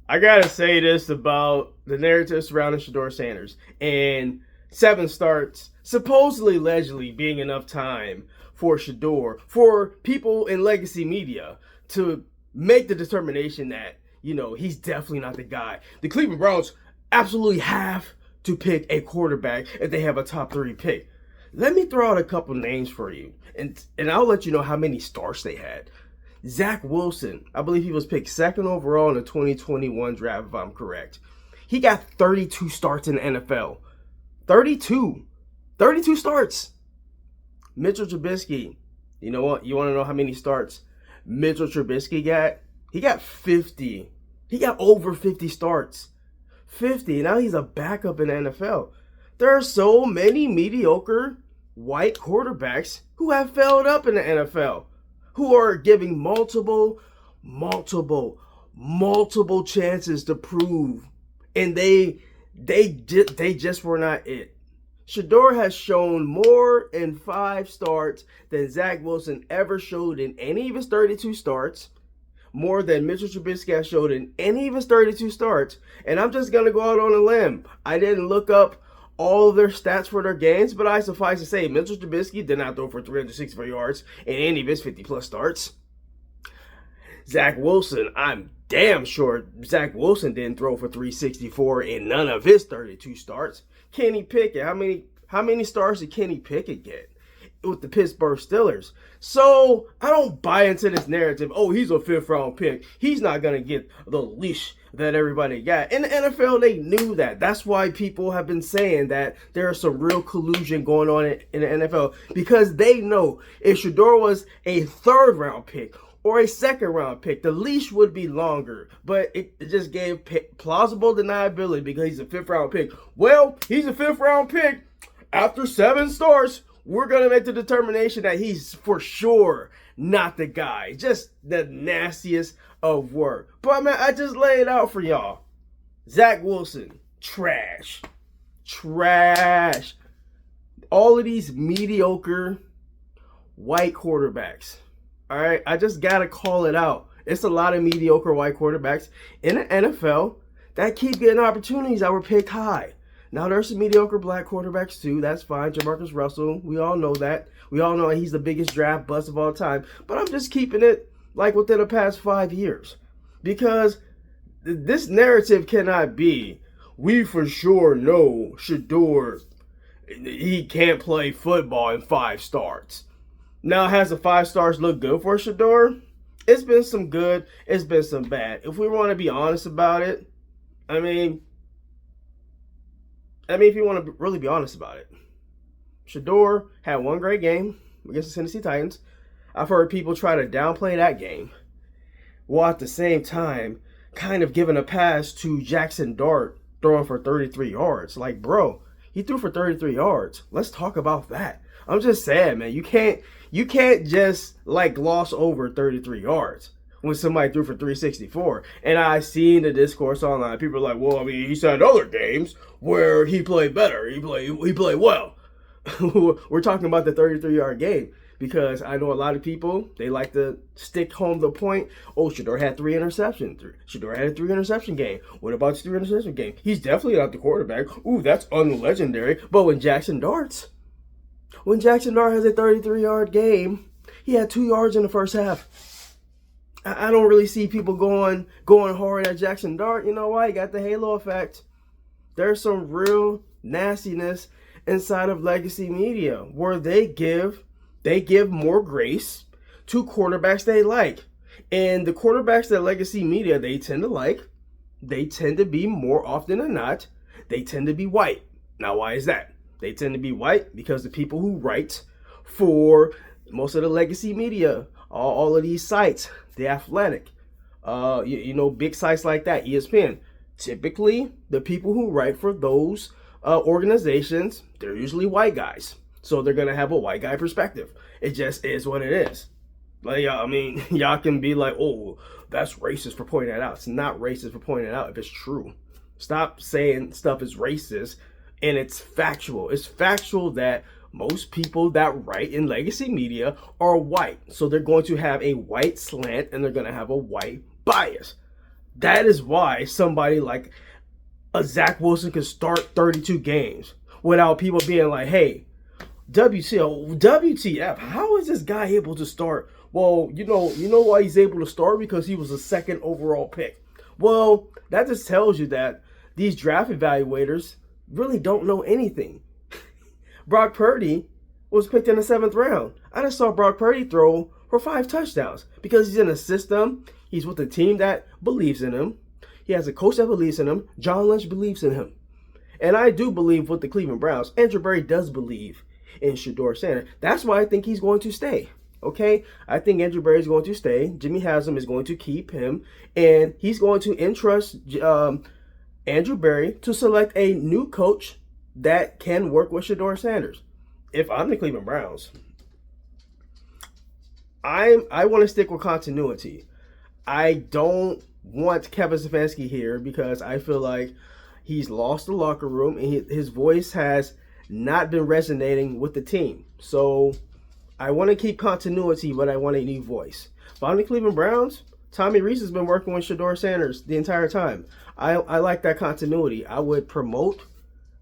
I gotta say this about the narrative surrounding Shedeur Sanders and 7 starts, supposedly, allegedly being enough time for Shedeur, for people in legacy media to make the determination that, he's definitely not the guy. The Cleveland Browns absolutely have to pick a quarterback if they have a top 3 pick. Let me throw out a couple names for you, and I'll let you know how many starts they had. Zach Wilson, I believe he was picked 2nd overall in the 2021 draft, if I'm correct. He got 32 starts in the NFL. 32. 32 starts. Mitchell Trubisky, you know what? You want to know how many starts Mitchell Trubisky got? He got 50. He got over 50 starts. 50. Now he's a backup in the NFL. There are so many mediocre white quarterbacks who have failed up in the NFL, who are giving multiple chances to prove, and they just were not it. Shedeur has shown more in 5 starts than Zach Wilson ever showed in any of his 32 starts, more than Mitchell Trubisky has showed in any of his 32 starts, and I'm just going to go out on a limb. I didn't look up all of their stats for their games, but I suffice to say, Mitchell Trubisky did not throw for 364 yards in any of his 50-plus starts. Zach Wilson, I'm damn sure Zach Wilson didn't throw for 364 in none of his 32 starts. Kenny Pickett, how many stars did Kenny Pickett get with the Pittsburgh Steelers? So I don't buy into this narrative, oh, he's a 5th-round pick, he's not going to get the leash that everybody got. In the NFL, they knew that. That's why people have been saying that there's some real collusion going on in the NFL, because they know if Shedeur was a 3rd-round pick or a 2nd-round pick, the leash would be longer, but it just gave plausible deniability because he's a 5th-round pick. Well, he's a 5th-round pick. After 7 starts, we're going to make the determination that he's for sure not the guy. Just the nastiest of work. But, man, I just lay it out for y'all. Zach Wilson, trash. Trash. All of these mediocre white quarterbacks. All right, I just got to call it out. It's a lot of mediocre white quarterbacks in the NFL that keep getting opportunities that were picked high. Now, there's some mediocre black quarterbacks, too. That's fine. Jamarcus Russell, we all know that. We all know he's the biggest draft bust of all time. But I'm just keeping it, like, within the past 5 years. Because this narrative cannot be, we for sure know Shedeur, he can't play football in 5 starts. Now, has the 5 stars looked good for Shedeur? It's been some good. It's been some bad. If we want to be honest about it, I mean, if you want to really be honest about it, Shedeur had 1 great game against the Tennessee Titans. I've heard people try to downplay that game, while at the same time kind of giving a pass to Jackson Dart throwing for 33 yards. Like, bro, he threw for 33 yards. Let's talk about that. I'm just saying, man, you can't just like gloss over 33 yards when somebody threw for 364. And I seen the discourse online. People are like, well, I mean, he's had other games where he played better. He played well. We're talking about the 33-yard game because I know a lot of people, they like to stick home the point. Oh, Shedeur had 3 interceptions. Shedeur had a 3-interception game. What about his 3-interception game? He's definitely not the quarterback. Ooh, that's unlegendary. But when Jackson Dart has a 33-yard game, he had 2 yards in the first half. I don't really see people going hard at Jackson Dart. You know why? He got the halo effect. There's some real nastiness inside of legacy media where they give more grace to quarterbacks they like. And the quarterbacks that legacy media they tend to like, they tend to be, more often than not, they tend to be white. Now, why is that? They tend to be white because the people who write for most of the legacy media, all of these sites, The Athletic, big sites like that, ESPN, typically the people who write for those organizations, they're usually white guys. So they're going to have a white guy perspective. It just is what it is. Like, y'all can be like, oh, that's racist for pointing that out. It's not racist for pointing it out if it's true. Stop saying stuff is racist. And it's factual. It's factual that most people that write in legacy media are white. So they're going to have a white slant and they're going to have a white bias. That is why somebody like a Zach Wilson can start 32 games without people being like, hey, WTF, how is this guy able to start? Well, you know why he's able to start? Because he was a second overall pick. Well, that just tells you that these draft evaluators really don't know anything. Brock Purdy was picked in the 7th round. I just saw Brock Purdy throw for 5 touchdowns because he's in a system. He's with a team that believes in him. He has a coach that believes in him. John Lynch believes in him. And I do believe with the Cleveland Browns, Andrew Berry does believe in Shedeur Sanders. That's why I think he's going to stay. Okay? I think Andrew Berry is going to stay. Jimmy Haslam is going to keep him. And he's going to entrust Andrew Berry to select a new coach that can work with Shedeur Sanders. If I'm the Cleveland Browns, I want to stick with continuity. I don't want Kevin Stefanski here because I feel like he's lost the locker room and his voice has not been resonating with the team. So I want to keep continuity, but I want a new voice. If I'm the Cleveland Browns, Tommy Rees has been working with Shedeur Sanders the entire time. I like that continuity. I would promote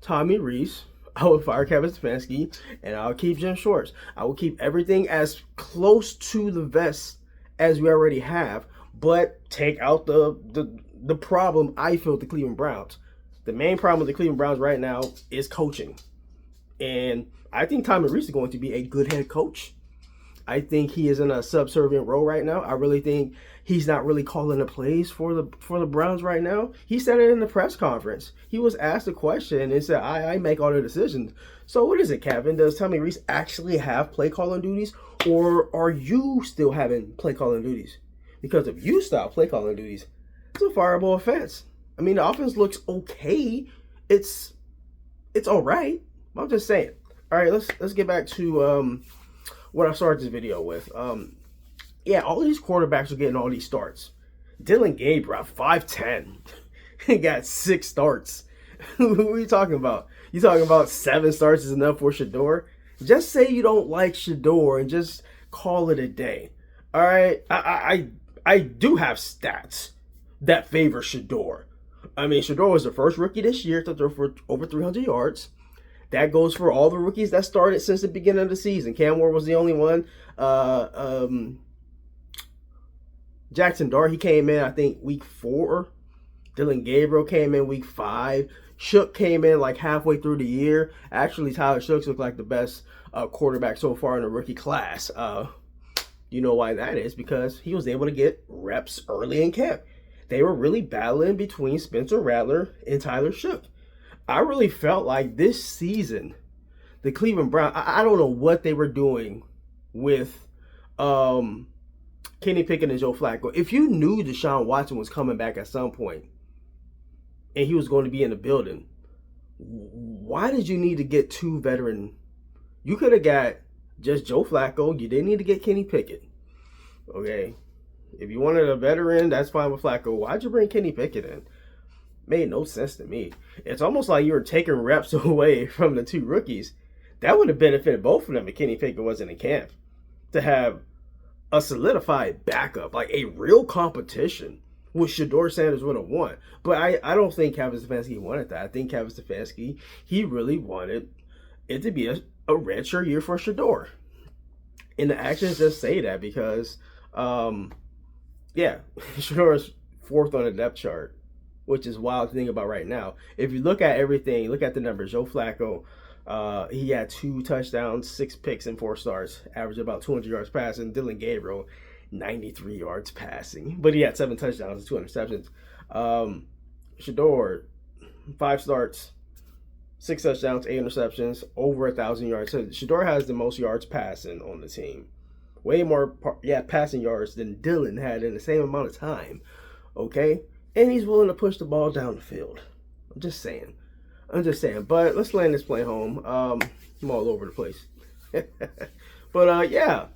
Tommy Rees. I would fire Kevin Stefanski, and I'll keep Jim Schwartz. I will keep everything as close to the vest as we already have, but take out the problem I feel with the Cleveland Browns. The main problem with the Cleveland Browns right now is coaching. And I think Tommy Rees is going to be a good head coach. I think he is in a subservient role right now. I really think he's not really calling the plays for the Browns right now. He said it in the press conference. He was asked a question and said, I make all the decisions. So what is it, Kevin? Does Tommy Rees actually have play calling duties, or are you still having play calling duties? Because if you stop play calling duties, it's a fireable offense. I mean, the offense looks okay. It's all right. I'm just saying. All right, let's get back to what I started this video with. Yeah, all these quarterbacks are getting all these starts. Dylan Gabriel, 5'10", he got 6 starts. What are you talking about? You talking about 7 starts is enough for Shedeur? Just say you don't like Shedeur and just call it a day. All right, I do have stats that favor Shedeur. I mean, Shedeur was the first rookie this year to throw for over 300 yards. That goes for all the rookies that started since the beginning of the season. Cam Ward was the only one. Jackson Dart, he came in, I think, week 4. Dylan Gabriel came in week 5. Shook came in like halfway through the year. Actually, Tyler Shooks looked like the best quarterback so far in the rookie class. You know why that is? Because he was able to get reps early in camp. They were really battling between Spencer Rattler and Tyler Shook. I really felt like this season, the Cleveland Browns, I don't know what they were doing with Kenny Pickett and Joe Flacco. If you knew Deshaun Watson was coming back at some point and he was going to be in the building, why did you need to get 2 veteran? You could have got just Joe Flacco. You didn't need to get Kenny Pickett. Okay. If you wanted a veteran, that's fine with Flacco. Why'd you bring Kenny Pickett in? Made no sense to me. It's almost like you were taking reps away from the 2 rookies. That would have benefited both of them if Kenny Pickett wasn't in camp. To have a solidified backup, like a real competition, which Shedeur Sanders would have won. But I don't think Kevin Stefanski wanted that. I think Kevin Stefanski, he really wanted it to be a redshirt year for Shedeur. And the actions just say that because, yeah, Shedeur is 4th on the depth chart, which is wild to think about right now. If you look at everything, look at the numbers. Joe Flacco, he had 2 touchdowns, 6 picks, and 4 starts, averaged about 200 yards passing. Dylan Gabriel, 93 yards passing, but he had 7 touchdowns and 2 interceptions. Shedeur, 5 starts, 6 touchdowns, 8 interceptions, over 1,000 yards. So Shedeur has the most yards passing on the team. Way more, passing yards than Dylan had in the same amount of time. Okay? And he's willing to push the ball down the field. I'm just saying. But let's land this plane home. I'm all over the place. But, yeah.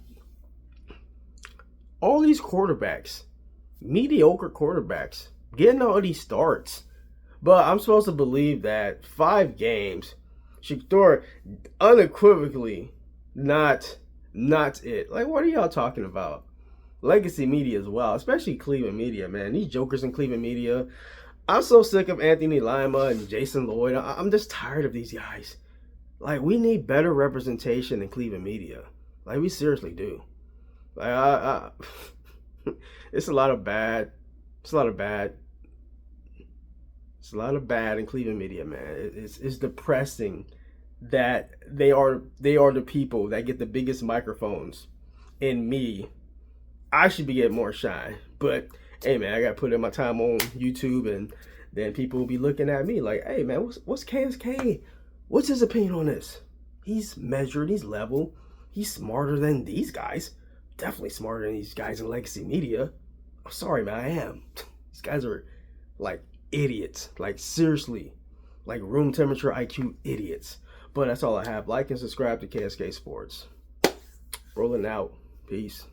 All these quarterbacks, mediocre quarterbacks, getting all these starts. But I'm supposed to believe that 5 games, Shedeur unequivocally not it. Like, what are y'all talking about? legacy media as well, especially Cleveland media, man. These jokers in Cleveland media. I'm so sick of Anthony Lima and Jason Lloyd. I'm just tired of these guys. Like, we need better representation in Cleveland media. Like, we seriously do. Like, it's a lot of bad. It's a lot of bad. It's a lot of bad in Cleveland media, man. It's depressing that they are the people that get the biggest microphones. And me, I should be getting more shine. But hey, man, I got to put in my time on YouTube, and then people will be looking at me like, hey, man, what's KSK? What's his opinion on this? He's measured, he's level, he's smarter than these guys. Definitely smarter than these guys in legacy media. I'm sorry, man, I am. These guys are like idiots. Like, seriously. Like, room temperature IQ idiots. But that's all I have. Like and subscribe to KSK Sports. Rolling out. Peace.